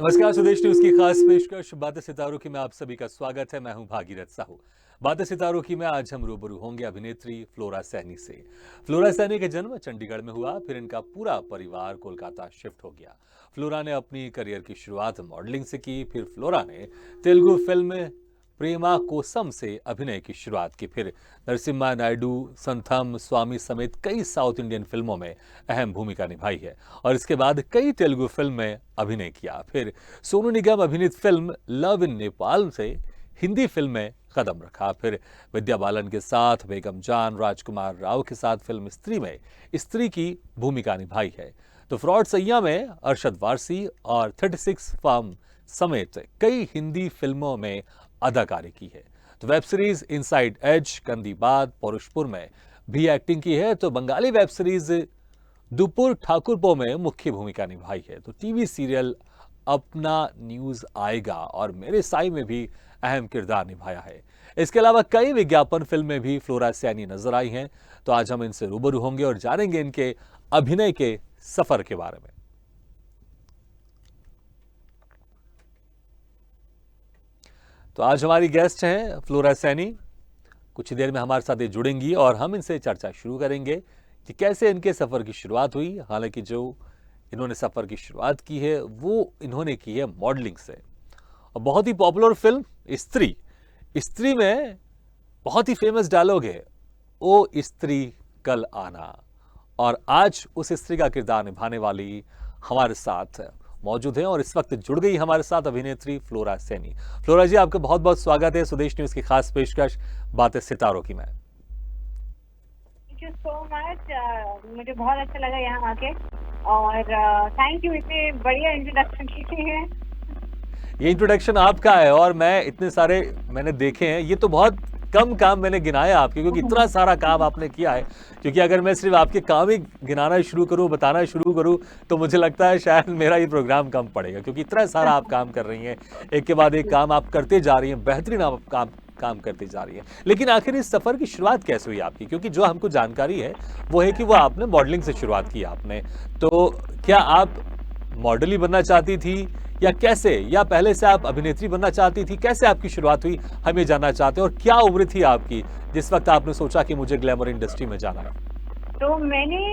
नमस्कार, स्वदेश न्यूज की खास पेशकश बातें सितारों की में आप सभी का स्वागत है। मैं हूं भागीरथ साहू। बातें सितारों की में आज हम रूबरू होंगे अभिनेत्री फ्लोरा सैनी से। फ्लोरा सैनी का जन्म चंडीगढ़ में हुआ, फिर इनका पूरा परिवार कोलकाता शिफ्ट हो गया। फ्लोरा ने अपनी करियर की शुरुआत मॉडलिंग से की, फिर फ्लोरा ने तेलुगु फिल्म प्रेमा कोसम से अभिनय की शुरुआत की। फिर नरसिम्हा नायडू, संथम, स्वामी समेत कई साउथ इंडियन फिल्मों में अहम भूमिका निभाई है और इसके बाद कई तेलुगु फिल्म में अभिनय किया। फिर सोनू निगम अभिनीत फिल्म लव इन नेपाल से हिंदी फिल्म में कदम रखा। फिर विद्या बालन के साथ, बेगम जान, राजकुमार राव के साथ फिल्म स्त्री में स्त्री की भूमिका निभाई है। तो फ्रॉड सैया में अरशद वारसी और 36 फार्म समेत कई हिंदी फिल्मों में अदाकारी की है। तो वेब सीरीज इनसाइड एज, कंदीबाद, पौरुषपुर में भी एक्टिंग की है। तो बंगाली वेब सीरीज दुपुर ठाकुरपो में मुख्य भूमिका निभाई है। तो टीवी सीरियल अपना न्यूज आएगा और मेरे साई में भी अहम किरदार निभाया है। इसके अलावा कई विज्ञापन फिल्में भी फ्लोरा सैनी नजर आई हैं। तो आज हम इनसे रूबरू होंगे और जानेंगे इनके अभिनय के सफर के बारे में। तो आज हमारी गेस्ट हैं फ्लोरा सैनी। कुछ ही देर में हमारे साथ ये जुड़ेंगी और हम इनसे चर्चा शुरू करेंगे कि कैसे इनके सफ़र की शुरुआत हुई। हालांकि जो इन्होंने सफ़र की शुरुआत की है वो इन्होंने की है मॉडलिंग से। और बहुत ही पॉपुलर फिल्म स्त्री, स्त्री में बहुत ही फेमस डायलॉग है, ओ स्त्री कल आना। और आज उस स्त्री का किरदार निभाने वाली हमारे साथ मौजूद है और इस वक्त जुड़ गई हमारे साथ अभिनेत्री फ्लोरा सैनी। फ्लोरा जी, आपका बहुत बहुत स्वागत है स्वदेश न्यूज की खास पेशकश बातें सितारों की में। Thank you so much. मुझे बहुत अच्छा लगा यहाँ आके और थैंक यू इतने बढ़िया इंट्रोडक्शन के हैं। ये इंट्रोडक्शन आपका है और मैं इतने सारे मैंने देखे हैं, ये तो बहुत कम काम मैंने गिनाया आपके, क्योंकि इतना सारा काम आपने किया है। क्योंकि अगर मैं सिर्फ आपके काम ही गिनाना शुरू करूं, बताना शुरू करूं, तो मुझे लगता है शायद मेरा ये प्रोग्राम कम पड़ेगा, क्योंकि इतना सारा आप काम कर रही हैं। एक के बाद एक काम आप करते जा रही हैं, बेहतरीन आप काम करते जा रही है। लेकिन आखिर इस सफर की शुरुआत कैसे हुई आपकी? क्योंकि जो हमको जानकारी है वो है कि वो आपने मॉडलिंग से शुरुआत की आपने। तो क्या आप मॉडल ही बनना चाहती थी या कैसे, या पहले से आप अभिनेत्री बनना चाहती थी? कैसे आपकी शुरुआत हुई, हम ये जानना चाहते हैं। और क्या उम्र थी आपकी जिस वक्त आपने सोचा कि मुझे ग्लैमर इंडस्ट्री में जाना है? तो मैंने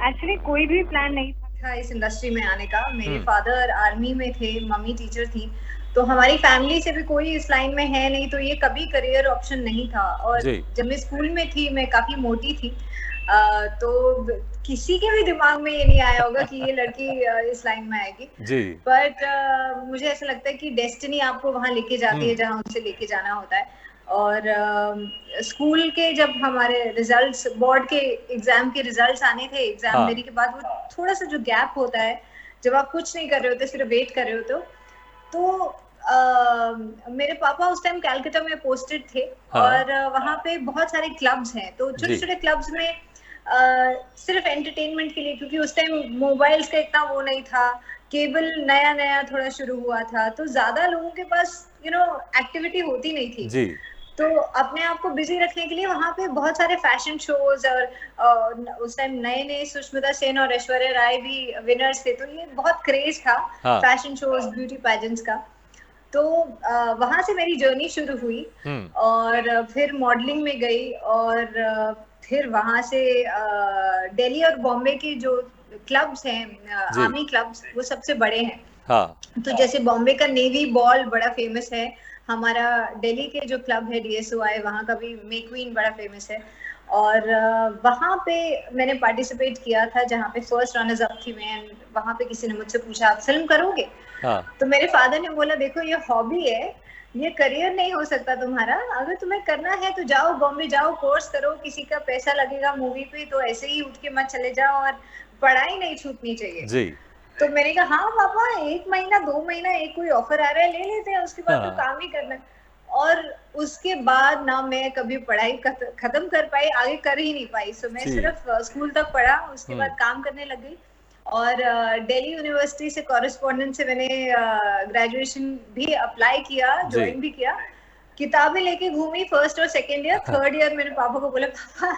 एक्चुअली कोई भी प्लान नहीं था इस इंडस्ट्री में आने का। मेरे फादर आर्मी में थे, मम्मी टीचर थी, तो हमारी फैमिली से भी कोई इस लाइन में है नहीं, तो ये कभी करियर ऑप्शन नहीं था। और जब मैं स्कूल में थी मैं काफी मोटी थी, तो किसी के भी दिमाग में ये नहीं आया होगा कि ये लड़की इस लाइन में आएगी जी। बट मुझे ऐसा लगता है कि डेस्टिनी आपको वहां लेके जाती है जहां उसे लेके जाना होता है। और स्कूल के जब हमारे रिजल्ट्स, बोर्ड के एग्जाम के रिजल्ट्स आने थे, एग्जाम देने के बाद वो थोड़ा सा जो गैप होता है जब आप कुछ नहीं कर रहे होते, सिर्फ वेट कर रहे होते हो, तो मेरे पापा उस टाइम कैलकाटा में पोस्टेड थे। और वहां पे बहुत सारे क्लब्स हैं, तो छोटे छोटे क्लब्स में सिर्फ एंटरटेनमेंट के लिए, क्योंकि उस टाइम मोबाइल्स का इतना वो नहीं था, केबल नया नया थोड़ा शुरू हुआ था, तो ज्यादा लोगों के पास एक्टिविटी होती नहीं थी जी। तो अपने आप को बिजी रखने के लिए वहां पे बहुत सारे फैशन शोज, और उस टाइम नए नए सुष्मिता सेन और ऐश्वर्या राय भी विनर्स थे, तो ये बहुत क्रेज था फैशन शोज, ब्यूटी पैजेंट्स का। तो वहां से मेरी जर्नी शुरू हुई और फिर मॉडलिंग में गई। और फिर वहां से दिल्ली और बॉम्बे के जो क्लब्स हैं, आर्मी क्लब्स, वो सबसे बड़े हैं। तो जैसे बॉम्बे का नेवी बॉल बड़ा फेमस है, हमारा दिल्ली के जो क्लब है DSOI, वहाँ का भी मे क्वीन बड़ा फेमस है। और वहाँ पे मैंने पार्टिसिपेट किया था, जहाँ पे फर्स्ट रनर्स अप थी मैं। वहाँ पे किसी ने मुझसे पूछा आप फिल्म करोगे? तो मेरे फादर ने बोला देखो ये हॉबी है, ये करियर नहीं हो सकता तुम्हारा, अगर तुम्हें करना है तो जाओ बॉम्बे, जाओ कोर्स करो, किसी का पैसा लगेगा मूवी पे, तो ऐसे ही उठ के मत चले जाओ, और पढ़ाई नहीं छूटनी चाहिए जी। तो मैंने कहा हाँ पापा, 1 महीना 2 महीना एक कोई ऑफर आ रहा है ले लेते हैं, उसके बाद तो काम ही करना। और उसके बाद ना मैं कभी पढ़ाई खत्म कर पाई, आगे कर ही नहीं पाई। सो मैं सिर्फ स्कूल तक पढ़ा, उसके बाद काम करने लग गई। और दिल्ली यूनिवर्सिटी से कॉरेस्पॉन्डेंट से मैंने ग्रेजुएशन भी अप्लाई किया, ज्वाइन भी किया। किताबें लेके घूमी फर्स्ट और सेकंड ईयर, थर्ड ईयर मैंने पापा को बोला पापा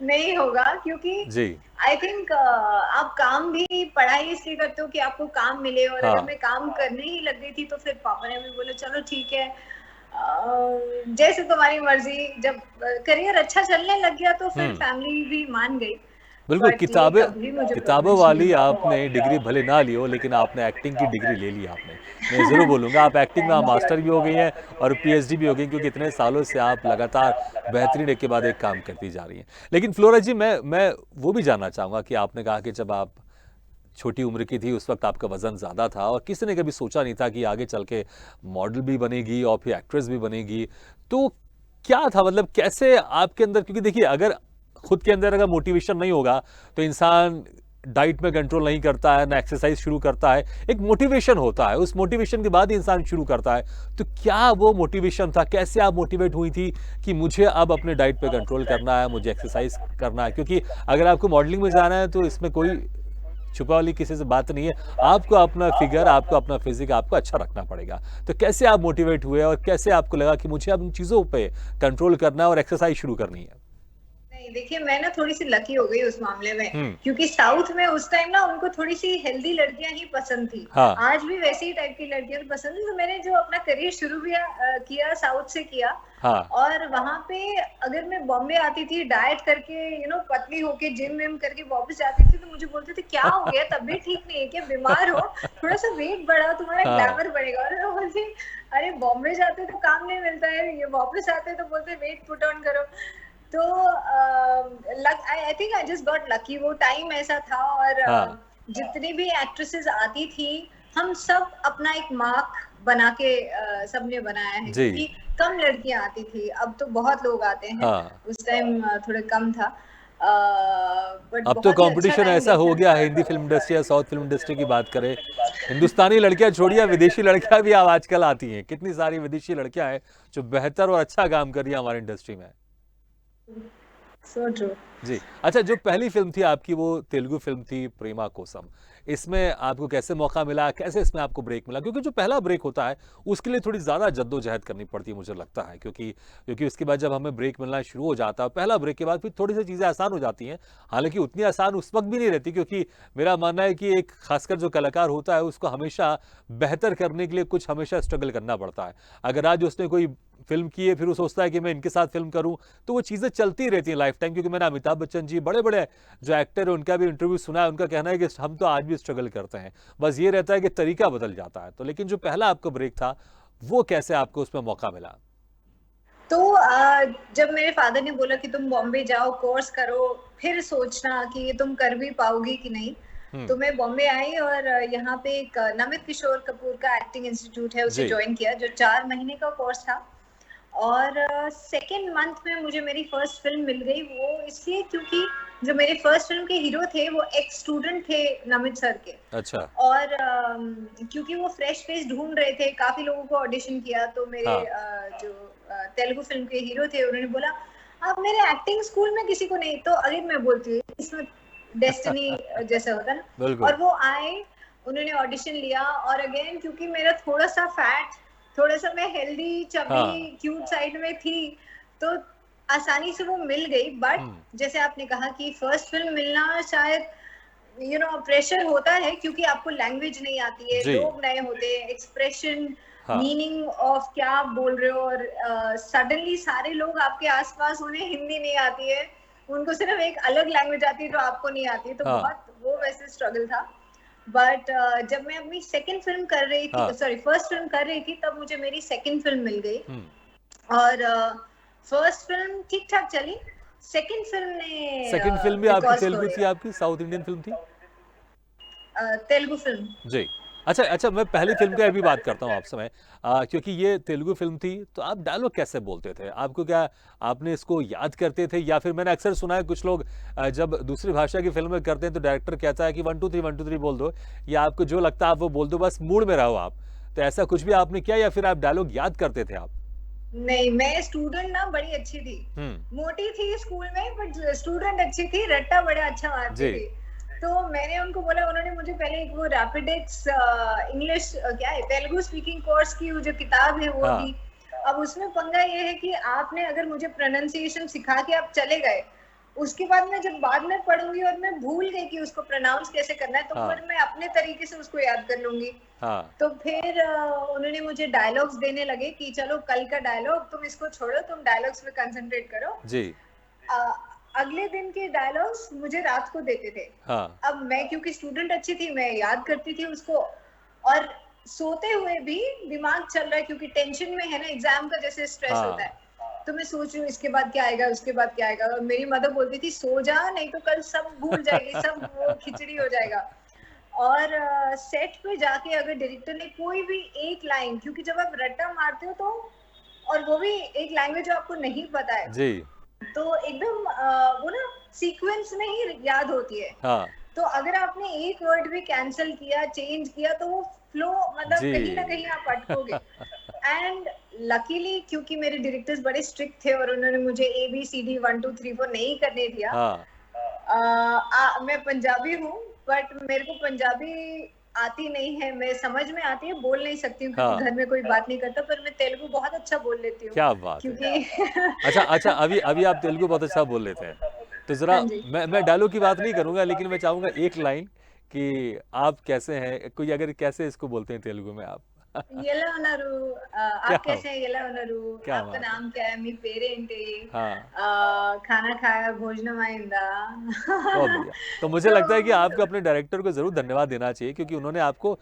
नहीं होगा, क्योंकि जी। आई थिंक आप काम भी पढ़ाई इसलिए करते हो कि आपको काम मिले, और अगर हाँ। मैं काम करने ही लग गई थी तो फिर पापा ने भी बोला चलो ठीक है, जैसे तुम्हारी मर्जी। जब करियर अच्छा चलने लग गया तो फिर हम्म। फैमिली भी मान गई, बिल्कुल, बट ये किताबें कभी मुझे किताबों परमिशन वाली नहीं आपने डिग्री भले ना ली हो, लेकिन आपने एक्टिंग की डिग्री ले ली आपने। मैं ज़रूर बोलूँगा आप एक्टिंग में आप थैंक मास्टर भी यू। हो गई हैं और पीएचडी भी हो गई, क्योंकि इतने सालों से आप लगातार बेहतरीन एक के बाद एक काम करती जा रही हैं। लेकिन फ्लोरा जी, मैं वो भी जानना चाहूँगा कि आपने कहा कि जब आप छोटी उम्र की थी उस वक्त आपका वज़न ज़्यादा था और किसी ने कभी सोचा नहीं था कि आगे चल के मॉडल भी बनेगी और फिर एक्ट्रेस भी बनेगी। तो क्या था, मतलब कैसे आपके अंदर, क्योंकि देखिए अगर खुद के अंदर अगर मोटिवेशन नहीं होगा तो इंसान डाइट में कंट्रोल नहीं करता है, ना एक्सरसाइज शुरू करता है। एक मोटिवेशन होता है, उस मोटिवेशन के बाद ही इंसान शुरू करता है। तो क्या वो मोटिवेशन था, कैसे आप मोटिवेट हुई थी कि मुझे अब अपने डाइट पे कंट्रोल करना है, मुझे एक्सरसाइज करना है? क्योंकि अगर आपको मॉडलिंग में जाना है तो इसमें कोई छुपा वाली किसी से बात नहीं है। आपको अपना फिगर, आपको अपना फिजिक आपको अच्छा रखना पड़ेगा। तो कैसे आप मोटिवेट हुए और कैसे आपको लगा कि मुझे अब इन चीज़ों पे कंट्रोल करना है और एक्सरसाइज शुरू करनी है? नहीं, देखिए मैं ना थोड़ी-सी लकी हो गई उस मामले में, हुँ। क्योंकि साउथ में उस टाइम ना उनको थोड़ी-सी हेल्दी लड़कियाँ ही पसंद थी। हाँ, आज भी वैसी ही टाइप की लड़कियाँ तो पसंद है, तो मैंने जो अपना करियर शुरू किया साउथ से किया। हाँ। और वहाँ पे अगर मैं बॉम्बे आती थी डाइट करके, पतली होके जिम-विम करके वापस जाती थी, तो मुझे बोलते थे, "क्या हो गया? तबीयत ठीक नहीं है क्या? बीमार हो? थोड़ा-सा वेट बढ़ाओ, तुम्हारा हाँ, ग्लैमर बढ़ेगा।" और मैं बोलती, "अरे बॉम्बे जाते तो काम नहीं मिलता है, ये वापस आते तो बोलते वेट पुट ऑन करो।" तो I think I just got lucky, वो टाइम ऐसा था। और हाँ। जितनी भी एक्ट्रेसेस आती थी, हम सब अपना एक मार्क बना के सबने बनाया है, जी। क्योंकि कम लड़कियां आती थी, अब तो बहुत लोग आते हैं। हाँ। उस टाइम थोड़ा कम था, बट अब तो बहुत ही अच्छा कंपटीशन टाइम ऐसा हो देखा गया है, था। हिंदी फिल्म इंडस्ट्री या साउथ फिल्म इंडस्ट्री की बात करें, हिंदुस्तानी लड़कियां छोड़िए, विदेशी लड़कियां भी अब आजकल आती हैं। कितनी सारी विदेशी लड़कियां हैं जो बेहतर और अच्छा काम कर रही हैं हमारी इंडस्ट्री में। So true. जी। अच्छा, जो पहली फ़िल्म थी आपकी वो तेलुगु फ़िल्म थी प्रेमा कोसम। इसमें आपको कैसे मौका मिला? कैसे इसमें आपको ब्रेक मिला? क्योंकि जो पहला ब्रेक होता है उसके लिए थोड़ी ज़्यादा जद्दोजहद करनी पड़ती है मुझे लगता है, क्योंकि क्योंकि उसके बाद जब हमें ब्रेक मिलना शुरू हो जाता है, पहला ब्रेक के बाद फिर थोड़ी-सी चीज़ें आसान हो जाती हैं। हालाँकि उतनी आसान उस वक़्त भी नहीं रहती, क्योंकि मेरा मानना है कि एक ख़ासकर जो कलाकार होता है उसको हमेशा बेहतर करने के लिए कुछ हमेशा स्ट्रगल करना पड़ता है। अगर आज उसने कोई फ़िल्म की है फिर वो सोचता है कि मैं इनके साथ फ़िल्म करूँ, तो वो चीज़ें चलती रहती हैं लाइफ टाइम। क्योंकि मैंने अमिताभ बच्चन जी, बड़े-बड़े जो एक्टर हैं उनका भी इंटरव्यू सुना है, उनका कहना है कि हम तो आज भी स्ट्रगल करते हैं। बस ये रहता है कि तरीका बदल जाता है। तो लेकिन जो पहला आपका ब्रेक था, वो कैसे आपको उसमें मौका मिला? तो जब मेरे फादर ने बोला कि तुम बॉम्बे जाओ, कोर्स करो, फिर सोचना कि ये तुम कर भी पाओगी कि नहीं। हुँ। तो मैं बॉम्बे आई और यहाँ पे एक नमित किशोर कपूर का एक्टिंग इंस्टीट्यूट है, उसे जी। ज्वाइन किया, जो 4 महीने का कोर्स था। और सेकंड मंथ में मुझे मेरी फर्स्ट फिल्म मिल गई, वो इसलिए क्योंकि जो मेरे फर्स्ट फिल्म के हीरो थे वो एक्स स्टूडेंट थे नमित सर के। अच्छा। और क्योंकि वो फ्रेश फेस ढूंढ रहे थे, काफी लोगों को ऑडिशन किया, तो मेरे हाँ। जो तेलुगु फिल्म के हीरो थे उन्होंने बोला आप मेरे एक्टिंग स्कूल में किसी को नहीं, तो अगेन मैं बोलती हूँ इसमें डेस्टिनी जैसा होता है ना। बिल्कुल। और वो आए, उन्होंने ऑडिशन लिया, और अगेन क्योंकि मेरा थोड़ा सा फैट, थोड़ा सा मैं हेल्दी चबी हाँ। क्यूट साइड में थी, तो आसानी से वो मिल गई। बट हुँ। जैसे आपने कहा कि फर्स्ट फिल्म मिलना शायद प्रेशर होता है, क्योंकि आपको लैंग्वेज नहीं आती है, जी। लोग नए होते हैं, एक्सप्रेशन, हाँ। मीनिंग ऑफ क्या आप बोल रहे हो, और सडनली सारे लोग आपके आसपास, उन्हें हिंदी नहीं आती है, उनको सिर्फ एक अलग लैंग्वेज आती है जो आपको नहीं आती है, तो हाँ। बहुत वो वैसे स्ट्रगल था। बट जब मैं अपनी सेकंड फिल्म कर रही थी, हाँ। सॉरी फर्स्ट फिल्म कर रही थी, तब मुझे मेरी सेकंड फिल्म मिल गई। हुँ। और फर्स्ट फिल्म ठीक ठाक चली, सेकंड फिल्म ने सेकंड फ़िल्म भी आपकी रिकॉर्ड्स तेलुगु तोड़े। थी, आपकी साउथ इंडियन फ़िल्म थी? तेलुगु फिल्म। जी। अच्छा, अच्छा, मैं पहली फ़िल्म की अभी बात करता हूँ आपसे मैं, क्योंकि ये तेलुगु फ़िल्म थी, तो आप डायलॉग कैसे बोलते थे? आपको क्या आपने इसको याद करते थे, या फिर मैंने अक्सर सुना है कुछ लोग जब दूसरी भाषा की फ़िल्में करते हैं तो डायरेक्टर कहता है कि 1 2 3 1 2 3 बोल दो, या आपको जो लगता है आप वो बोल दो, बस मूड में रहो आप। तो ऐसा कुछ भी आपने किया या फिर आप डायलॉग याद करते थे आप? नहीं, मैं स्टूडेंट ना बड़ी अच्छी थी, हुँ। मोटी थी स्कूल में, बट स्टूडेंट अच्छी थी, रट्टा बड़ा अच्छा मारती जी। थी। तो मैंने उनको बोला, उन्होंने मुझे पहले एक वो रैपिडेक्स इंग्लिश क्या है तेलुगु स्पीकिंग कोर्स की वो जो किताब है वो हाँ। दी। अब उसमें पंगा ये है कि आपने अगर मुझे प्रोनाउंसिएशन सिखा के आप चले गए, उसके बाद मैं जब बाद में पढ़ूंगी और मैं भूल गई कि उसको प्रोनाउंस कैसे करना है, तो हाँ फिर मैं अपने तरीके से उसको याद कर लूंगी। हाँ तो फिर उन्होंने मुझे डायलॉग्स देने लगे कि चलो कल का डायलॉग तुम इसको छोड़ो, तुम डायलॉग्स पे कंसंट्रेट करो। जी अ, अगले दिन के डायलॉग्स मुझे रात को देते थे। हाँ अब मैं क्योंकि स्टूडेंट अच्छी थी, मैं याद करती थी उसको, और सोते हुए भी दिमाग चल रहा है क्योंकि टेंशन में है ना, एग्जाम का जैसे स्ट्रेस होता हाँ है। तो मैं सोच रही हूँ इसके बाद क्या आएगा, उसके बाद क्या आएगा, और मेरी मदर बोलती थी सो जा, नहीं तो कल सब भूल जाएगी, सब वो खिचड़ी हो जाएगा। और सेट पे जाके अगर डायरेक्टर ने कोई भी एक लाइन, क्योंकि जब आप रट्टा मारते हो तो, और वो भी एक लैंग्वेज जो आपको नहीं पता है, जी तो एकदम वो ना सीक्वेंस में ही याद होती है। हाँ तो अगर आपने एक वर्ड भी कैंसिल किया, चेंज किया, तो वो फ्लो मतलब जी कहीं ना कहीं आप अटकोगे। एंड लकीली क्योंकि मेरे डायरेक्टर्स बड़े स्ट्रिक्ट थे और उन्होंने मुझे ABCD 1 2 3 4 नहीं करने दिया। हाँ मैं पंजाबी हूँ, बट मेरे को पंजाबी आती नहीं है। मैं समझ में आती है, बोल नहीं सकती हूँ क्योंकि हाँ घर में कोई बात नहीं करता, पर मैं तेलुगु बहुत अच्छा बोल लेती हूँ क्या बात है। क्योंकि अच्छा अच्छा, अभी अभी आप तेलुगु बहुत अच्छा बोल लेते हैं, तो हाँ जरा जी। मैं डायलॉग की बात नहीं करूंगा, लेकिन मैं चाहूंगा एक लाइन कि आप कैसे हैं, कोई अगर कैसे इसको बोलते हैं तेलुगु में आप। ఎలా ఉన్నారు? क्या आप कैसे हैं? ఎలా ఉన్నారు? क्या आपका बात है। नाम क्या है? మీ పేరేంటి? हाँ खाना खाया, भोजనం అయిందా? बहुत बढ़िया। तो मुझे तो लगता है कि आपको अपने डायरेक्टर को ज़रूर धन्यवाद देना चाहिए, क्योंकि उन्होंने आपको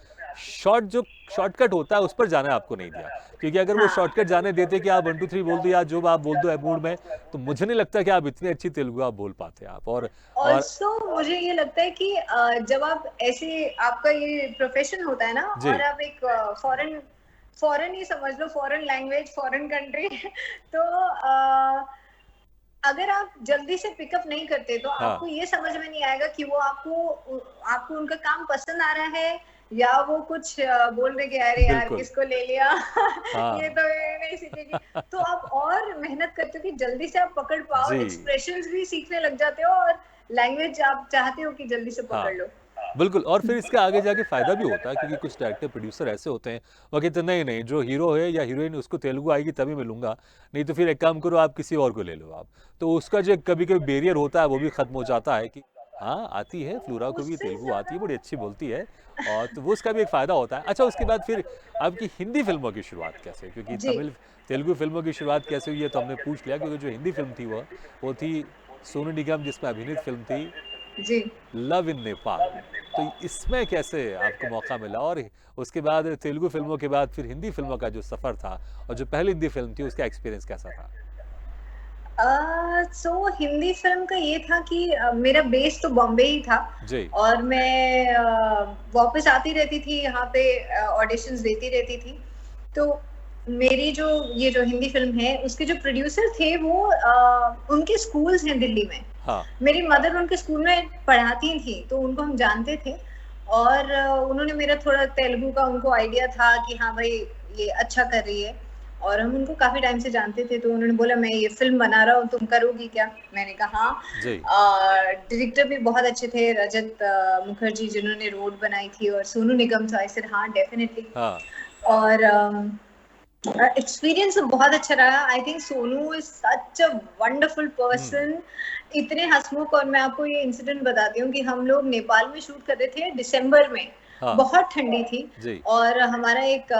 जो शॉर्टकट होता है उस पर जाना आपको नहीं दिया। क्योंकि अगर वो हाँ, शॉर्टकट जाने देते कि आप 1 2 3 बोल दो या जो आप बोल दो मूड में, तो मुझे नहीं लगता कि आप इतनी अच्छी तेलुगु आप बोल पाते आप। और ऑल्सो मुझे ये लगता है कि जब आप ऐसे आपका ये प्रोफेशन होता है ना, और जी, आप एक फॉरेन फॉरेन ही समझ लो, फॉरेन लैंग्वेज, फॉरेन कंट्री तो अगर आप जल्दी से पिकअप नहीं करते तो हाँ, आपको ये समझ में नहीं आएगा कि वो आपको उनका काम पसंद आ रहा है, या वो कुछ बोल रहे कि अरे यार बिल्कुल। किसको ले लिया ये हाँ। तो ये नहीं सीखेगी। तो आप और मेहनत करते हो कि जल्दी से आप पकड़ पाओ, जी, एक्सप्रेशंस भी सीखने लग जाते हो, और लैंग्वेज आप चाहते हो कि जल्दी से पकड़ हाँ। लो। बिल्कुल, और फिर इसके आगे जाके फ़ायदा भी होता है, क्योंकि कुछ डायरेक्टर, प्रोड्यूसर ऐसे होते हैं, वो कहते हैं नहीं, नहीं, जो हीरो है या हीरोइन उसको तेलुगु आएगी तभी मैं लूँगा, नहीं तो फिर एक काम करो आप किसी और को ले लो आप। तो उसका जो कभी-कभी बैरियर होता है वो भी ख़त्म हो जाता है कि हाँ, आती है, फ्लोरा को भी उससे तेलुगु आती ज्यादा है, बड़ी अच्छी बोलती है, और तो वो उसका भी एक फ़ायदा होता है। अच्छा, उसके बाद फिर आपकी हिंदी फ़िल्मों की शुरुआत कैसे हुई? क्योंकि जी तेलुगु फ़िल्मों की शुरुआत कैसे हुई ये तो हमने पूछ लिया, क्योंकि जो हिंदी फ़िल्म थी वो थी सोनू निगम जिसमें अभिनीत फ़िल्म थी जी लव इन नेपाल। तो इसमें कैसे आपको मौका मिला, और उसके बाद तेलुगु फिल्मों के बाद फिर हिंदी फिल्मों का जो सफ़र था, और जो पहली हिंदी फिल्म थी उसका एक्सपीरियंस कैसा था? सो हिंदी फिल्म का ये था कि मेरा बेस तो बॉम्बे ही था, जी, और मैं वापस आती रहती थी यहाँ पे, ऑडिशंस देती रहती थी। तो मेरी जो ये जो हिंदी फिल्म है उसके जो प्रोड्यूसर थे वो उनके स्कूल्स हैं दिल्ली में। हाँ, मेरी मदर उनके स्कूल में पढ़ाती थी, तो उनको हम जानते थे, और उन्होंने मेरा थोड़ा तेलुगु का उनको आइडिया था कि हाँ भाई ये अच्छा कर रही है, और हम उनको काफी टाइम से जानते थे। तो उन्होंने बोला मैं ये फिल्म बना रहा हूँ, तुम करोगी क्या? मैंने कहा जी, हाँ। डायरेक्टर भी बहुत अच्छे थे, रजत मुखर्जी जिन्होंने रोड बनाई थी, और सोनू निगम, था। आई सेड हाँ डेफिनेटली। हाँ, और एक्सपीरियंस बहुत अच्छा रहा। I think Sonu is such a wonderful hmm, person, इतने हंसमुख। और मैं आपको ये इंसिडेंट बताती हूँ कि हम लोग नेपाल में शूट कर रहे थे दिसंबर में, हाँ, बहुत ठंडी थी, जी, और हमारा एक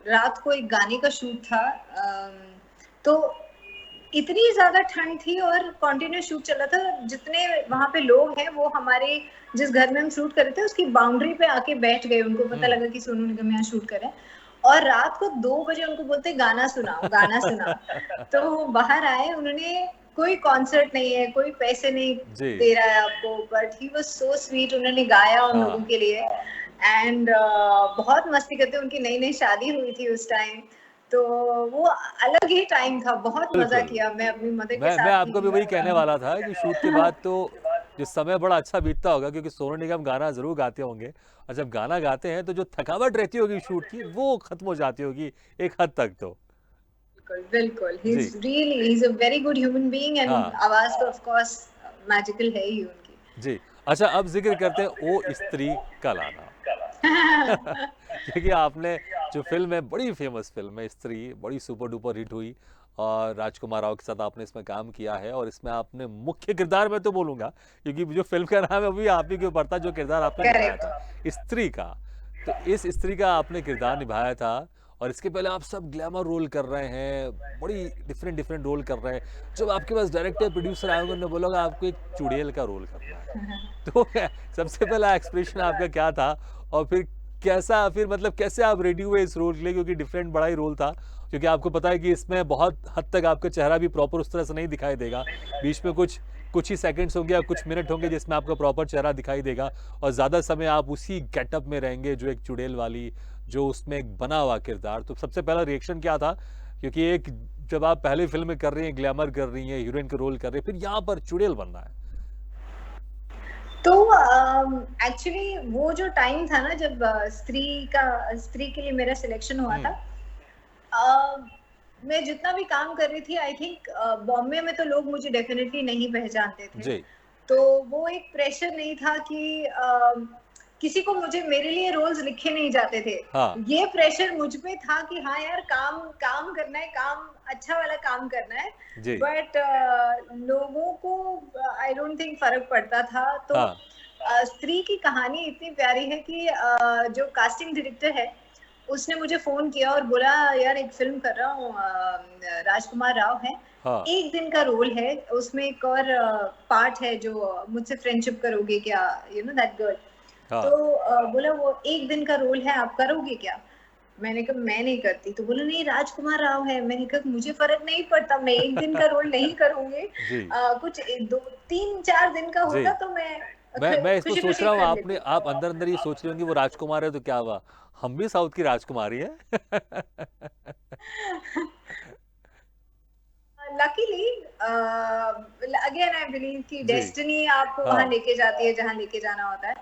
रात को एक गाने का शूट था। तो इतनी ज्यादा ठंड थी और कंटिन्यू शूट चल रहा था। जितने वहां पे लोग हैं वो हमारे जिस घर में हम शूट कर रहे थे उसकी बाउंड्री पे आके बैठ गए, उनको पता हुँ, लगा कि सोनू निगम यहाँ शूट कर रहे हैं। और रात को 2 बजे उनको बोलते गाना सुनाओ, गाना सुनाओ। तो वो बाहर आए, उन्होंने, कोई कॉन्सर्ट नहीं है, कोई पैसे नहीं जी, दे रहा है आपको, but he was so sweet. उन्होंने गाया उन लोगों हाँ, के लिए, एंड बहुत मस्ती करते। उनकी नई नई शादी हुई थी उस टाइम, तो वो अलग ही टाइम था। बहुत मजा बिल्कुल। किया, मैं अपनी मदर के मैं साथ आपको थी। भी वही कहने वाला था कि शूट के बाद तो जो समय बड़ा अच्छा बीतता होगा, क्योंकि सोनू निगम गाना ज़रूर गाते होंगे, और जब गाना गाते हैं तो जो थकावट रहती होगी शूट की वो ख़त्म हो जाती होगी एक हद तक तो। बिल्कुल बिल्कुल, ही जी, is really, he is a very good human being, and हाँ, आवाज तो ऑफ कोर्स मैजिकल है ही उनकी। जी। अच्छा, अब ज़िक्र करते हैं ओ स्त्री का लाना। क्योंकि आपने जो फिल्म है बड़ी फेमस फिल्म है स्त्री, बड़ी सुपर डुपर हिट हुई और राजकुमार राव के साथ आपने इसमें काम किया है और इसमें आपने मुख्य किरदार में तो बोलूंगा क्योंकि जो फिल्म का नाम है वो भी आप ही के ऊपर था, जो किरदार आपने निभाया करेक्ट। था स्त्री का। तो इस स्त्री का आपने किरदार निभाया था और इसके पहले आप सब ग्लैमर रोल कर रहे हैं, बड़ी डिफरेंट डिफरेंट रोल कर रहे हैं। जब आपके पास डायरेक्टर प्रोड्यूसर आए होंगे उन्होंने बोला आपको एक चुड़ैल का रोल करना है, तो सबसे पहला एक्सप्रेशन आपका क्या था और फिर कैसा, फिर मतलब कैसे आप रेडी हुए इस रोल के लिए, क्योंकि डिफरेंट बड़ा ही रोल था, क्योंकि आपको पता है कि इसमें बहुत हद तक आपका चेहरा भी प्रॉपर उस तरह से नहीं दिखाई देगा, बीच में कुछ कुछ ही सेकंड्स होंगे या कुछ मिनट होंगे जिसमें आपका प्रॉपर चेहरा दिखाई देगा और ज़्यादा समय आप उसी गेटअप में रहेंगे जो एक चुड़ैल वाली, जो उसमें एक बना हुआ किरदार। तो सबसे पहला रिएक्शन क्या था, क्योंकि एक जब आप पहले फिल्म कर रही हैं, ग्लैमर कर रही हैं, हीरोइन का रोल कर रही हैं, फिर यहाँ पर चुड़ैल बनना है। तो एक्चुअली वो जो टाइम था ना जब स्त्री के लिए मेरा सिलेक्शन हुआ था, मैं जितना भी काम कर रही थी आई थिंक बॉम्बे में तो लोग मुझे डेफिनेटली नहीं पहचानते थे। जी। तो वो एक प्रेशर नहीं था कि किसी को मुझे मेरे लिए रोल्स लिखे नहीं जाते थे। हाँ। ये प्रेशर मुझ पे था कि हाँ यार काम काम करना है, काम अच्छा वाला काम करना है। जी। बट लोगों को आई डोंट थिंक फर्क पड़ता था। तो हाँ। स्त्री की कहानी इतनी प्यारी है कि जो कास्टिंग डायरेक्टर है उसने मुझे फोन किया और बोला यार एक फिल्म कर रहा हूँ, राजकुमार राव है, हाँ। एक दिन का रोल है, उसमें एक और पार्ट है जो मुझसे फ्रेंडशिप करोगे क्या, यू नो दैट गर्ल। हाँ। तो बोला वो एक दिन का रोल है, आप करोगे क्या? मैंने कहा मैं नहीं करती। तो बोला नहीं राजकुमार राव है। मैंने कहा मुझे फर्क नहीं पड़ता, मैं एक दिन का रोल नहीं करूंगी। जी। कुछ 2 3 4 दिन का जी। होता तो मैं मैं इसको खुशी सोच खुशी रहा हूँ, कर आपने लेती। आप अंदर अंदर ये सोच रहे होंगे वो राजकुमार है तो क्या हुआ, हम भी साउथ की राजकुमारी है। लकीली अगेन आई बिलीव कि जी। डेस्टिनी आपको वहां हाँ। लेके जाती है जहां लेके जाना होता है।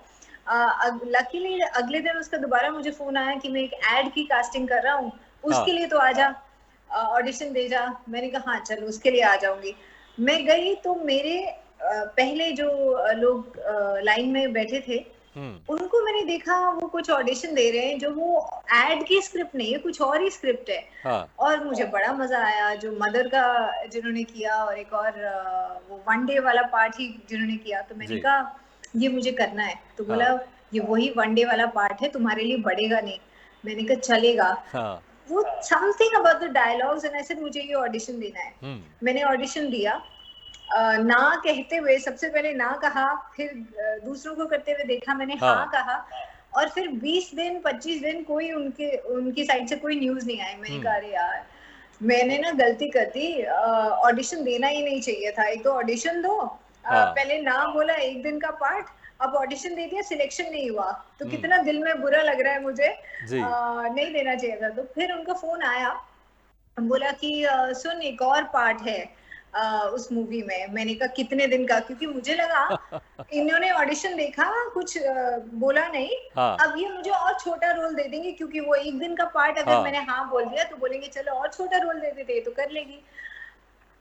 लकीली अगले दिन उसका दोबारा मुझे फोन आया कि मैं एक एड की कास्टिंग कर रहा हूँ, हाँ। उसके लिए तो आजा, ऑडिशन दे जा। मैंने कहा हाँ चलो उसके लिए आ जाऊंगी। मैं गई तो मेरे पहले जो लोग लाइन में बैठे थे हम्म। उनको मैंने देखा वो कुछ ऑडिशन दे रहे हैं, जो वो एड की स्क्रिप्ट नहीं है, कुछ और ही स्क्रिप्ट है। हाँ। और मुझे बड़ा मजा आया जो मदर का जिन्होंने किया और एक और वो वन डे वाला पार्ट ही जिन्होंने किया। तो मैंने जी। कहा ये मुझे करना है। तो बोला हाँ। ये वही वन डे वाला पार्ट है, तुम्हारे लिए बढ़ेगा नहीं। मैंने कहा चलेगा। हाँ। वो something about the dialogues and ऐसे मुझे ये ऑडिशन देना है। हम्म। मैंने ऑडिशन दिया, ना कहते हुए सबसे पहले ना कहा, फिर दूसरों को करते हुए देखा, मैंने हाँ कहा, और फिर 20 दिन 25 दिन कोई उनकी साइड से कोई न्यूज नहीं आई। मैंने कहा अरे यार मैंने ना गलती कर दी, ऑडिशन देना ही नहीं चाहिए था। एक तो ऑडिशन दो, हाँ। पहले ना बोला एक दिन का पार्ट, अब ऑडिशन दे दिया, सिलेक्शन नहीं हुआ, तो हम्म। कितना दिल में बुरा लग रहा है मुझे। जी। नहीं देना चाहिए था। तो फिर उनका फोन आया, बोला कि सुन एक और पार्ट है उस मूवी में। मैंने कहा कितने दिन का, क्योंकि मुझे लगा इन्होंने ऑडिशन देखा, कुछ बोला नहीं, हाँ। अब ये मुझे और छोटा रोल दे देंगे, क्योंकि वो एक दिन का पार्ट अगर हाँ। मैंने हाँ बोल दिया तो बोलेंगे चलो और छोटा रोल दे देते तो कर लेगी।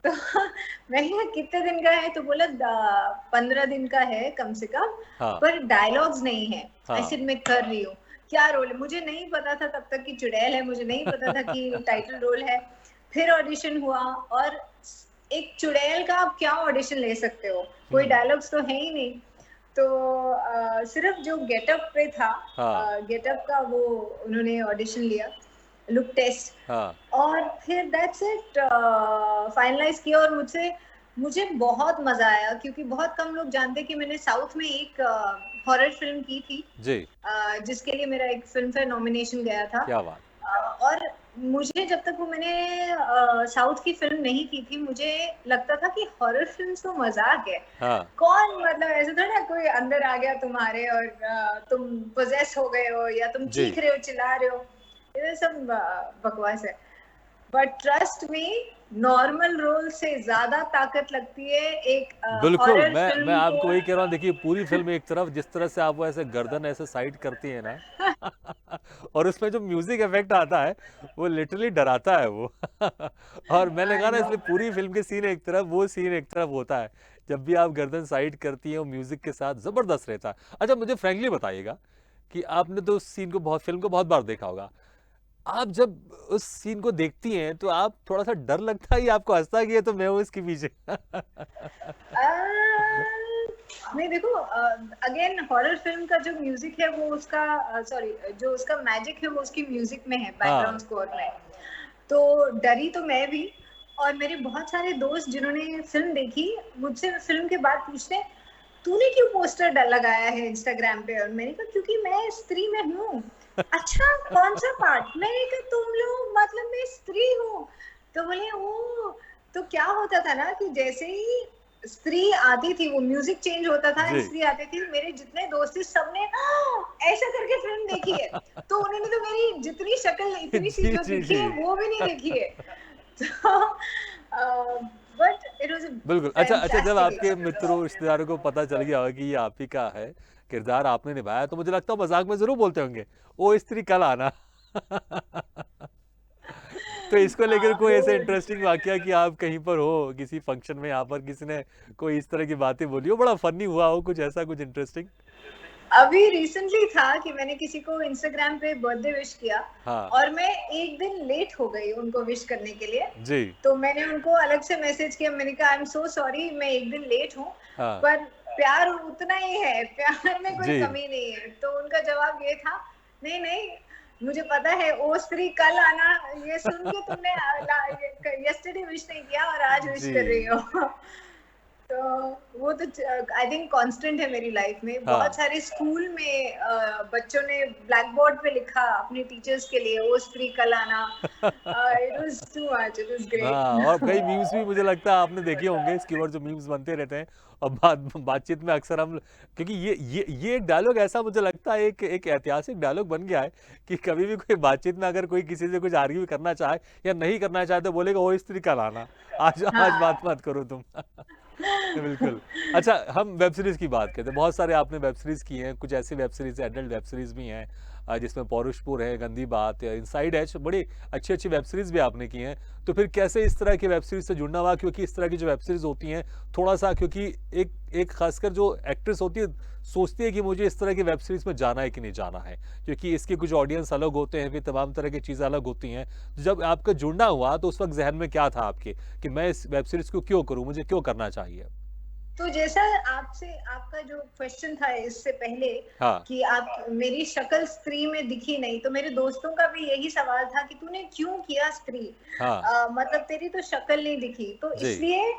तो मैंने कहा कितने दिन का है? तो बोला 15 दिन का है कम से कम, हाँ। पर डायलॉग्स नहीं है। हाँ। ऐसे मैं कर रही हूँ, क्या रोल है मुझे नहीं पता था तब तक कि चुड़ैल है, मुझे नहीं पता था कि टाइटल रोल है। फिर ऑडिशन हुआ, और एक चुड़ैल का आप क्या ऑडिशन ले सकते हो, कोई डायलॉग्स तो है ही नहीं। तो सिर्फ जो गेटअप पे था, हाँ। गेटअप का वो उन्होंने ऑडिशन लिया, लुक टेस्ट, हाँ। और फिर दैट्स इट, फाइनलाइज किया। और मुझे बहुत मजा आया, क्योंकि बहुत कम लोग जानते कि मैंने साउथ में एक हॉरर फिल्म की थी, जी। जिसके लिए मेरा एक फिल्म फेयर नॉमिनेशन गया था। क्या बात। और मुझे जब तक वो मैंने साउथ की फिल्म नहीं की थी, मुझे लगता था कि हॉरर फिल्म तो मजाक है। हाँ। कौन, मतलब ऐसे थोड़ा ना कोई अंदर आ गया तुम्हारे और तुम पोजेस हो गए हो, या तुम जी। चीख रहे हो, चिल्ला रहे हो, ये सब बकवास है। But trust me, normal role से ज्यादा ताकत लगती है एक बिल्कुल, हॉरर मैं फिल्म आपको को। वही कह रहा हूँ, देखिए पूरी फिल्म एक तरफ जिस तरह से आप वो ऐसे गर्दन ऐसे साइड करती है ना और उसमें जो म्यूजिक इफेक्ट आता है वो लिटरली डराता है वो। और मैंने कहा आई ना, नो। इसलिए पूरी फिल्म के सीन एक तरफ, वो सीन एक तरफ होता है जब भी आप गर्दन साइड करती हैं, वो म्यूजिक के साथ जबरदस्त रहता है। अच्छा मुझे फ्रैंकली बताइएगा कि आपने तो उस सीन को बहुत, फिल्म को बहुत बार देखा होगा, आप जब उस सीन को देखती हैं तो आप थोड़ा-सा डर लगता है या आपको हँसता है कि ये तो मैं हूँ इसके पीछे? नहीं देखो, अगेन हॉरर फिल्म का जो म्यूजिक है वो उसका, सॉरी, जो उसका मैजिक है वो उसकी म्यूजिक में है, बैकग्राउंड हाँ, स्कोर में। तो डरी तो मैं भी, और मेरे बहुत सारे दोस्त जिन्होंने फिल्म देखी मुझसे फिल्म के बाद पूछते हैं, तूने क्यों पोस्टर लगाया है इंस्टाग्राम पे? और मैंने कहा क्योंकि मैं स्त्री में हूँ। अच्छा, कौन सा पार्ट? मैंने कहा तुम लोग, मतलब मैं स्त्री हूँ। तो बोले ओ, तो क्या होता था ना कि जैसे ही स्त्री आती थी, वो म्यूजिक चेंज होता था एंड जी। स्त्री आती थी, मेरे जितने दोस्त थे सबने ऐसा करके फिल्म देखी है। तो उन्होंने तो मेरी जितनी शक्ल, इतनी सी जी, जो जी, दिखी जी। है वो भी नहीं देखी है। तो बट इट वाज अ बिल्कुल। अच्छा जब फैंटास्टिक आपके मित्रों, एक्सपीरियंस। रिश्तेदारों को पता चल गया होगा कि ये आप ही का है, किरदार आपने निभाया, तो मुझे लगता है मज़ाक में ज़रूर बोलते होंगे, "ओ स्त्री कल आना।" तो इसको लेकर हाँ, कोई वो ऐसे इंटरेस्टिंग वाकया कि आप कहीं पर हो, किसी फंक्शन में, यहाँ पर किसी ने कोई इस तरह की बातें बोली हो, बड़ा फ़नी हुआ हो, कुछ ऐसा कुछ इंटरेस्टिंग? अभी रिसेंटली था कि मैंने किसी को इंस्टाग्राम पे बर्थडे विश किया, हाँ, और मैं एक दिन लेट हो गई उनको विश करने के लिए। जी, तो मैंने उनको अलग से मैसेज किया, मैंने कहा आई एम सो सॉरी, मैं एक दिन लेट हूँ, हाँ, पर प्यार उतना ही है, प्यार में कोई जी। कमी नहीं है। तो उनका जवाब ये था, नहीं नहीं, मुझे पता है, ओ स्त्री कल आना, ये सुन के तुमने यस्टरडे विश नहीं किया और आज विश जी, कर रही हो। तो वो तो आई थिंक कांस्टेंट है मेरी लाइफ में। बहुत हाँ। सारे स्कूल में बच्चों ने ब्लैक बोर्ड पे लिखा अपने टीचर्स के लिए, ओ स्त्री कल आना। It was too much, it was हाँ, और कई ग्रेट। मीम्स भी मुझे लगता है आपने देखे होंगे इसके ऊपर, जो मीम्स बनते रहते हैं और बातचीत में अक्सर हम, क्योंकि ये एक डायलॉग ऐसा मुझे लगता है एक एक ऐतिहासिक डायलॉग बन गया है कि कभी भी कोई बातचीत में अगर कोई किसी से कुछ आर्ग्यू करना चाहे या नहीं करना चाहे तो बोलेगा ओ स्त्री का लाना, आज आज बात हाँ। मत करो तुम। बिल्कुल। अच्छा, हम वेब सीरीज़ की बात करते हैं। बहुत सारे आपने वेब सीरीज़ की हैं, कुछ ऐसी web series, adult web series भी हैं जिसमें पौरुषपुर है, गंदी बात है, इनसाइड एज, बड़ी अच्छी-अच्छी वेब सीरीज़ भी आपने की हैं। तो फिर कैसे इस तरह की वेब सीरीज़ से जुड़ना हुआ? क्योंकि इस तरह की जो वेब सीरीज़ होती हैं, थोड़ा-सा, क्योंकि एक एक ख़ासकर जो एक्ट्रेस होती है, सोचती है कि मुझे इस तरह की वेब सीरीज़ में जाना है कि नहीं जाना है। क्योंकि इसके कुछ ऑडियंस अलग होते हैं, फिर तमाम तरह की चीज़ें अलग होती हैं। तो जब आपका जुड़ना हुआ, तो उस वक़्त ज़हन में क्या था आपके कि मैं इस वेब सीरीज़ को क्यों करूँ? मुझे क्यों करना चाहिए? तो जैसा आपसे, आपका जो क्वेश्चन था इससे पहले हाँ, कि आप, मेरी शक्ल स्त्री में दिखी नहीं, तो मेरे दोस्तों का भी यही सवाल था कि तूने क्यों किया स्त्री, हाँ। मतलब तेरी तो शक्ल नहीं दिखी। तो जी। इसलिए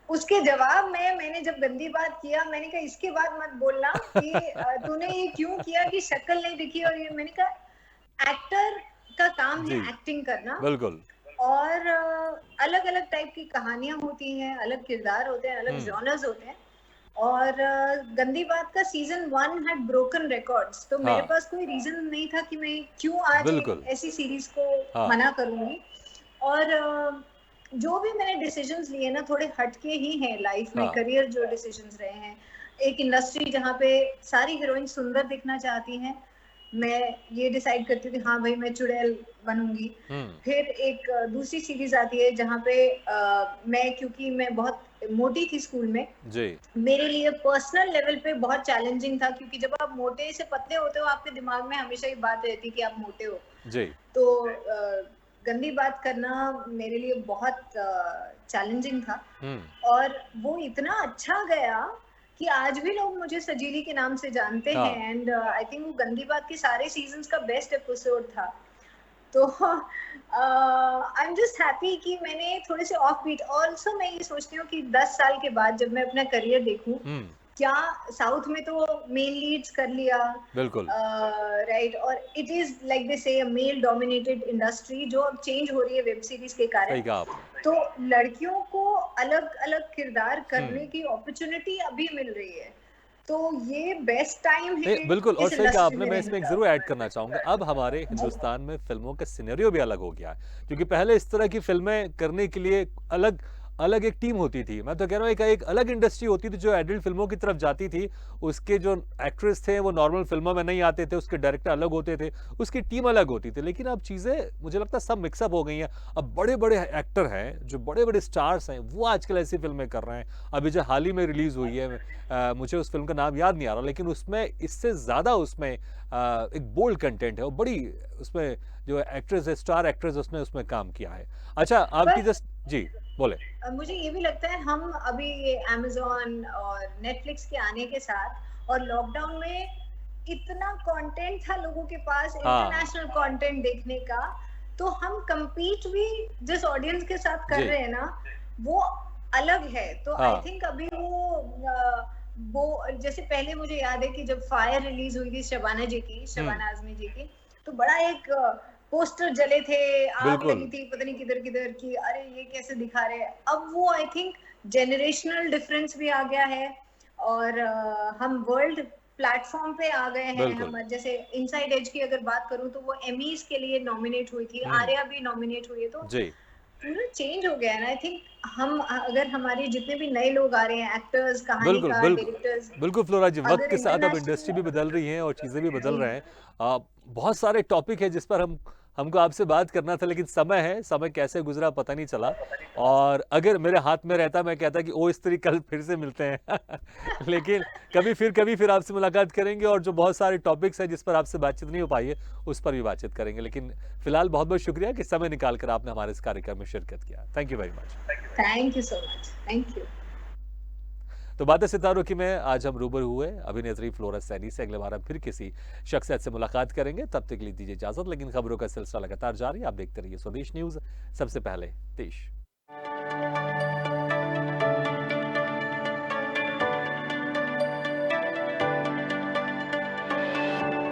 उसके जवाब में मैंने जब गंदी बात किया, मैंने कहा इसके बाद मत बोलना कि तूने ये क्यों किया कि शक्ल नहीं दिखी। और ये मैंने कहा, एक्टर का काम है जी, एक्टिंग करना, बिल्कुल। और अलग-अलग टाइप की कहानियाँ होती हैं, अलग किरदार होते हैं, अलग हुँ, जॉनर्स होते हैं। और गंदी बात का सीज़न 1 हैड ब्रोकन रिकॉर्ड्स, तो मेरे हाँ, पास कोई रीज़न नहीं था कि मैं क्यों आज एक बिल्कुल। ऐसी सीरीज़ को हाँ, मना करूँगी। और जो भी मैंने डिसीजंस लिए ना, थोड़े हटके ही हैं लाइफ में, हाँ। करियर जो डिसीजंस रहे हैं। एक इंडस्ट्री जहाँ पे सारी हीरोइन सुंदर दिखना चाहती हैं, मैं ये डिसाइड करती थी हाँ भाई मैं चुड़ैल बनूंगी। हुँ, फिर एक दूसरी सीरीज आती है जहाँ पे मैं, क्योंकि मैं बहुत मोटी थी स्कूल में, जी, मेरे लिए पर्सनल लेवल पे बहुत चैलेंजिंग था, क्योंकि जब आप मोटे से पतले होते हो आपके दिमाग में हमेशा ये बात रहती है कि आप मोटे हो। जी। तो गंदी बात करना मेरे लिए बहुत चैलेंजिंग था। हुँ, और वो इतना अच्छा गया कि आज भी लोग मुझे सजीली के नाम से जानते हैं। हाँ, एंड आई थिंक वो गंदी बात के सारे सीजन्स का बेस्ट एपिसोड था। तो आई एम जस्ट हैप्पी कि मैंने थोड़े से ऑफ बीट, ऑल्सो मैं ये सोचती हूँ कि 10 साल के बाद जब मैं अपना करियर देखूं, हुँ, क्या साउथ में तो मेन लीड्स कर लिया, बिल्कुल, राइट, और इट इज लाइक दे से मेल डोमिनेटेड इंडस्ट्री जो अब चेंज हो रही है वेब सीरीज के कारण। सही कहा आपने। तो लड़कियों को अलग अलग किरदार हुँ। करने की अपॉर्चुनिटी अभी मिल रही है। तो ये बेस्ट टाइम नहीं, है बिल्कुल, और इस सही कहा इंडस्ट्री आपने, में मैं रहने इसमें एक का। ज़रूर ऐड करना चाहूँगा। अब हमारे जी। हिंदुस्तान में फ़िल्मों का सिनेरियो भी अलग हो गया है, क्योंकि पहले इस तरह की फ़िल्में करने के लिए अलग अलग एक टीम होती थी। मैं तो कह रहा हूँ एक अलग इंडस्ट्री होती थी जो एडल्ट फिल्मों की तरफ जाती थी। उसके जो एक्ट्रेस थे वो नॉर्मल फिल्मों में नहीं आते थे, उसके डायरेक्टर अलग होते थे, उसकी टीम अलग होती थी। लेकिन अब चीज़ें मुझे लगता है सब मिक्सअप हो गई हैं। अब बड़े बड़े एक्टर हैं, जो बड़े बड़े स्टार्स हैं, वो आजकल ऐसी फिल्में कर रहे हैं। अभी जो हाल ही में रिलीज हुई है, मुझे उस फिल्म का नाम याद नहीं आ रहा, लेकिन उसमें इससे ज़्यादा उसमें एक बोल्ड कंटेंट है, वो बड़ी उसमें जो एक्ट्रेस है, स्टार एक्ट्रेस, उसने उसमें काम किया है। अच्छा, आपकी पर जस्ट जी बोले। मुझे ये भी लगता है हम अभी ये अमेज़न और नेटफ्लिक्स के आने के साथ और लॉकडाउन में इतना कंटेंट था लोगों के पास हाँ इंटरनेशनल कंटेंट देखने का, तो हम compete भी जिस ऑडियंस के साथ कर जी रहे हैं ना, वो अलग है। तो आई हाँ थिंक अभी वो जैसे पहले मुझे याद है कि जब फायर रिलीज हुई थी हम्म शबाना आजमी जी की, तो बड़ा एक पोस्टर जले थे, आग बिल्कुल लगी थी पता नहीं किधर किधर की, अरे ये कैसे दिखा रहे हैं। अब वो आई थिंक जेनरेशनल डिफरेंस भी आ गया है और हम वर्ल्ड प्लेटफॉर्म पे आ गए हैं। बिल्कुल हम जैसे इनसाइड एज की अगर बात करूं तो वो एमीज के लिए नॉमिनेट हुई थी, हम्म आर्या भी नॉमिनेट हुई है, तो जी पूरा चेंज हो गया है ना। आई थिंक हम अगर हमारे जितने भी नए लोग आ रहे हैं, एक्टर्स, बिल्कुल कहानीकार, बिल्कुल डायरेक्टर्स, बिल्कुल फ्लोरा जी, वक्त अगर के साथ अब इंडस्ट्री भी इंटरनेशनल बदल रही है और चीज़ें भी बदल जी रहे हैं। बहुत सारे टॉपिक है जिस पर हमको आपसे बात करना था, लेकिन समय है, समय कैसे गुजरा पता नहीं चला। और अगर मेरे हाथ में रहता, मैं कहता कि ओ स्त्री कल फिर से मिलते हैं लेकिन कभी फिर आपसे मुलाकात करेंगे और जो बहुत सारे टॉपिक्स हैं जिस पर आपसे बातचीत नहीं हो पाई है, उस पर भी बातचीत करेंगे। लेकिन फिलहाल बहुत बहुत शुक्रिया कि समय निकाल कर आपने हमारे इस कार्यक्रम में शिरकत किया। Thank you very much. Thank you so much, thank you. तो बातें सितारों की में आज हम रूबरू हुए अभिनेत्री फ्लोरा सैनी से। अगले बार हम फिर किसी शख्सियत से मुलाकात करेंगे, तब तक के लिए दीजिए इजाजत। लेकिन खबरों का सिलसिला लगातार जारी, आप देखते रहिए स्वदेश न्यूज, सबसे पहले देश।